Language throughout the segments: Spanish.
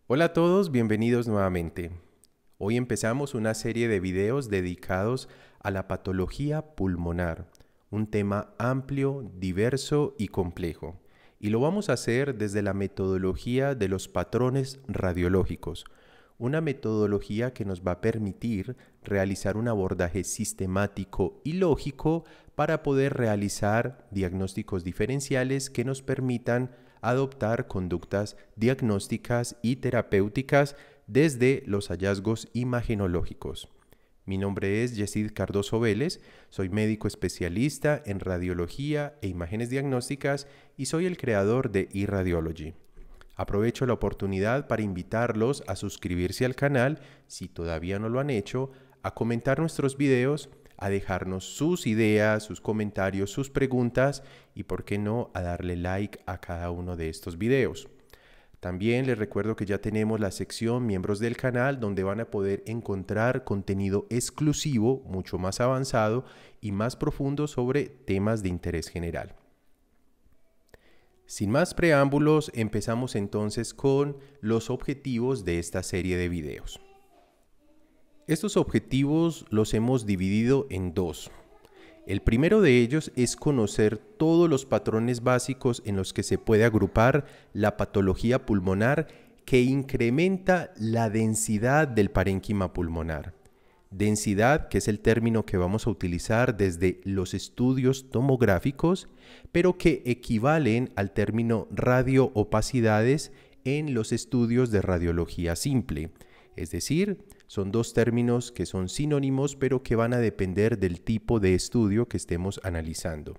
Hola a todos, bienvenidos nuevamente. Hoy empezamos una serie de videos dedicados a la patología pulmonar, un tema amplio, diverso y complejo. Y lo vamos a hacer desde la metodología de los patrones radiológicos, una metodología que nos va a permitir realizar un abordaje sistemático y lógico para poder realizar diagnósticos diferenciales que nos permitan adoptar conductas diagnósticas y terapéuticas desde los hallazgos imagenológicos. Mi nombre es Yesid Cardoso Vélez, soy médico especialista en radiología e imágenes diagnósticas y soy el creador de eRadiology. Aprovecho la oportunidad para invitarlos a suscribirse al canal si todavía no lo han hecho, a comentar nuestros videos, a dejarnos sus ideas, sus comentarios, sus preguntas y, por qué no, a darle like a cada uno de estos videos. También les recuerdo que ya tenemos la sección miembros del canal donde van a poder encontrar contenido exclusivo, mucho más avanzado y más profundo sobre temas de interés general. Sin más preámbulos, empezamos entonces con los objetivos de esta serie de videos. Estos objetivos los hemos dividido en dos. El primero de ellos es conocer todos los patrones básicos en los que se puede agrupar la patología pulmonar que incrementa la densidad del parénquima pulmonar. Densidad, que es el término que vamos a utilizar desde los estudios tomográficos, pero que equivalen al término radioopacidades en los estudios de radiología simple. Es decir, son dos términos que son sinónimos, pero que van a depender del tipo de estudio que estemos analizando.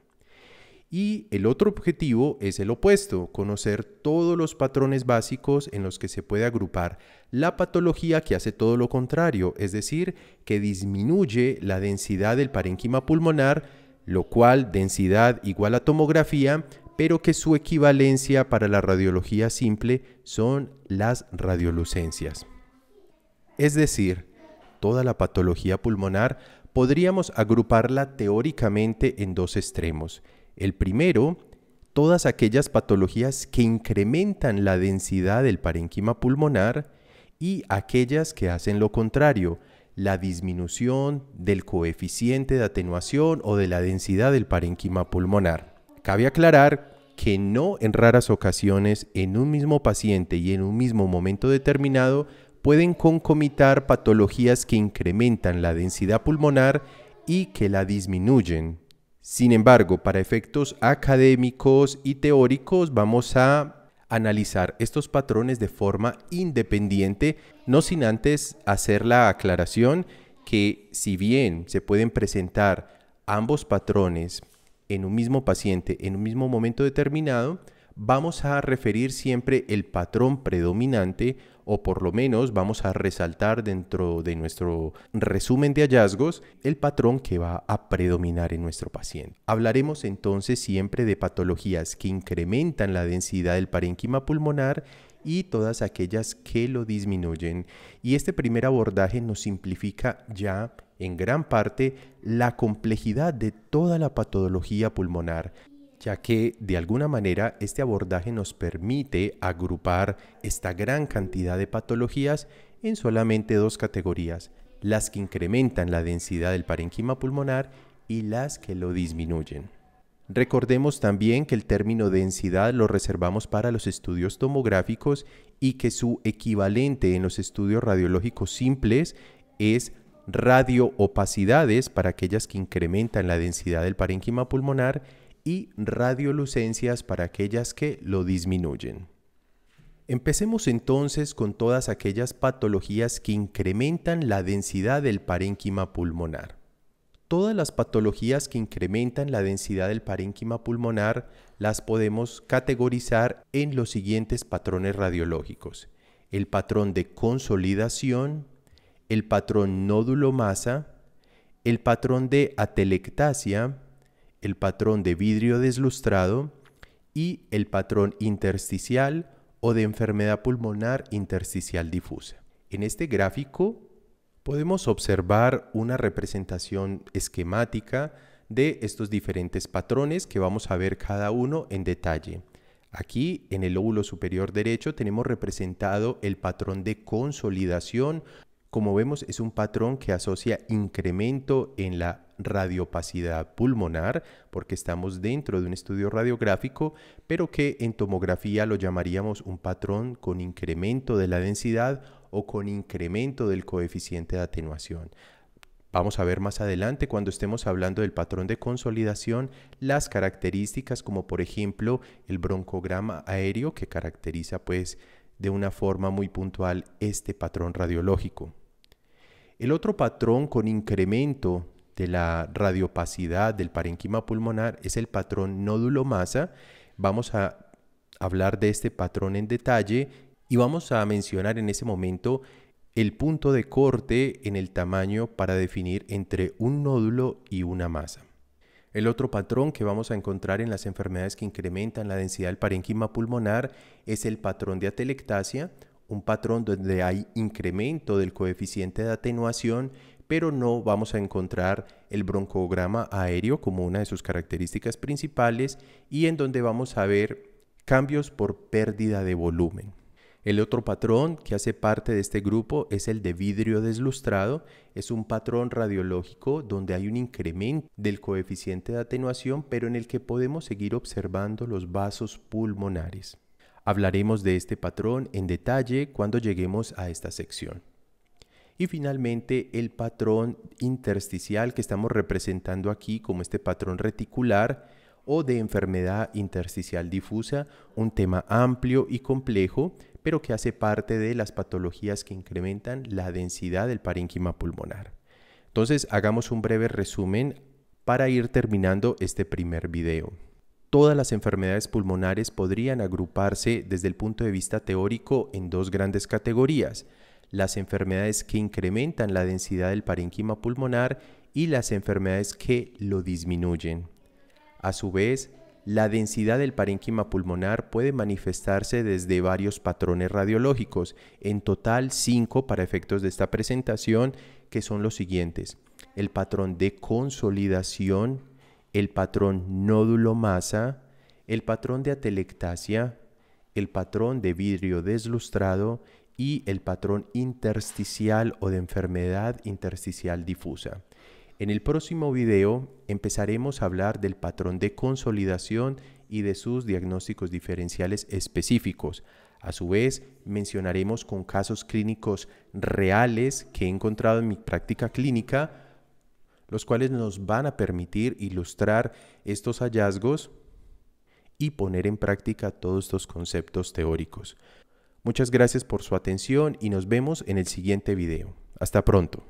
Y el otro objetivo es el opuesto, conocer todos los patrones básicos en los que se puede agrupar la patología que hace todo lo contrario, es decir, que disminuye la densidad del parénquima pulmonar, lo cual densidad igual a tomografía, pero que su equivalencia para la radiología simple son las radiolucencias. Es decir, toda la patología pulmonar podríamos agruparla teóricamente en dos extremos. El primero, todas aquellas patologías que incrementan la densidad del parénquima pulmonar y aquellas que hacen lo contrario, la disminución del coeficiente de atenuación o de la densidad del parénquima pulmonar. Cabe aclarar que no en raras ocasiones en un mismo paciente y en un mismo momento determinado pueden concomitar patologías que incrementan la densidad pulmonar y que la disminuyen. Sin embargo, para efectos académicos y teóricos vamos a analizar estos patrones de forma independiente, no sin antes hacer la aclaración que si bien se pueden presentar ambos patrones en un mismo paciente en un mismo momento determinado, vamos a referir siempre el patrón predominante o por lo menos vamos a resaltar dentro de nuestro resumen de hallazgos el patrón que va a predominar en nuestro paciente. Hablaremos entonces siempre de patologías que incrementan la densidad del parénquima pulmonar y todas aquellas que lo disminuyen. Y este primer abordaje nos simplifica ya en gran parte la complejidad de toda la patología pulmonar, ya que de alguna manera este abordaje nos permite agrupar esta gran cantidad de patologías en solamente dos categorías, las que incrementan la densidad del parénquima pulmonar y las que lo disminuyen. Recordemos también que el término densidad lo reservamos para los estudios tomográficos y que su equivalente en los estudios radiológicos simples es radioopacidades para aquellas que incrementan la densidad del parénquima pulmonar y radiolucencias para aquellas que lo disminuyen. Empecemos entonces con todas aquellas patologías que incrementan la densidad del parénquima pulmonar. Todas las patologías que incrementan la densidad del parénquima pulmonar las podemos categorizar en los siguientes patrones radiológicos: el patrón de consolidación, el patrón nódulo-masa, el patrón de atelectasia, el patrón de vidrio deslustrado y el patrón intersticial o de enfermedad pulmonar intersticial difusa. En este gráfico podemos observar una representación esquemática de estos diferentes patrones que vamos a ver cada uno en detalle. Aquí en el lóbulo superior derecho tenemos representado el patrón de consolidación. Como vemos, es un patrón que asocia incremento en la radiopacidad pulmonar, porque estamos dentro de un estudio radiográfico, pero que en tomografía lo llamaríamos un patrón con incremento de la densidad o con incremento del coeficiente de atenuación. Vamos a ver más adelante, cuando estemos hablando del patrón de consolidación, las características como por ejemplo el broncograma aéreo, que caracteriza pues de una forma muy puntual este patrón radiológico. El otro patrón con incremento de la radiopacidad del parénquima pulmonar es el patrón nódulo-masa. Vamos a hablar de este patrón en detalle y vamos a mencionar en ese momento el punto de corte en el tamaño para definir entre un nódulo y una masa. El otro patrón que vamos a encontrar en las enfermedades que incrementan la densidad del parénquima pulmonar es el patrón de atelectasia, un patrón donde hay incremento del coeficiente de atenuación, pero no vamos a encontrar el broncograma aéreo como una de sus características principales y en donde vamos a ver cambios por pérdida de volumen. El otro patrón que hace parte de este grupo es el de vidrio deslustrado. Es un patrón radiológico donde hay un incremento del coeficiente de atenuación, pero en el que podemos seguir observando los vasos pulmonares. Hablaremos de este patrón en detalle cuando lleguemos a esta sección. Y finalmente el patrón intersticial que estamos representando aquí como este patrón reticular o de enfermedad intersticial difusa, un tema amplio y complejo, pero que hace parte de las patologías que incrementan la densidad del parénquima pulmonar. Entonces, hagamos un breve resumen para ir terminando este primer video. Todas las enfermedades pulmonares podrían agruparse desde el punto de vista teórico en dos grandes categorías: las enfermedades que incrementan la densidad del parénquima pulmonar y las enfermedades que lo disminuyen. A su vez, la densidad del parénquima pulmonar puede manifestarse desde varios patrones radiológicos, en total 5 para efectos de esta presentación, que son los siguientes: el patrón de consolidación, el patrón nódulo-masa, el patrón de atelectasia, el patrón de vidrio deslustrado y el patrón intersticial o de enfermedad intersticial difusa. En el próximo video empezaremos a hablar del patrón de consolidación y de sus diagnósticos diferenciales específicos. A su vez, mencionaremos con casos clínicos reales que he encontrado en mi práctica clínica, los cuales nos van a permitir ilustrar estos hallazgos y poner en práctica todos estos conceptos teóricos. Muchas gracias por su atención y nos vemos en el siguiente video. Hasta pronto.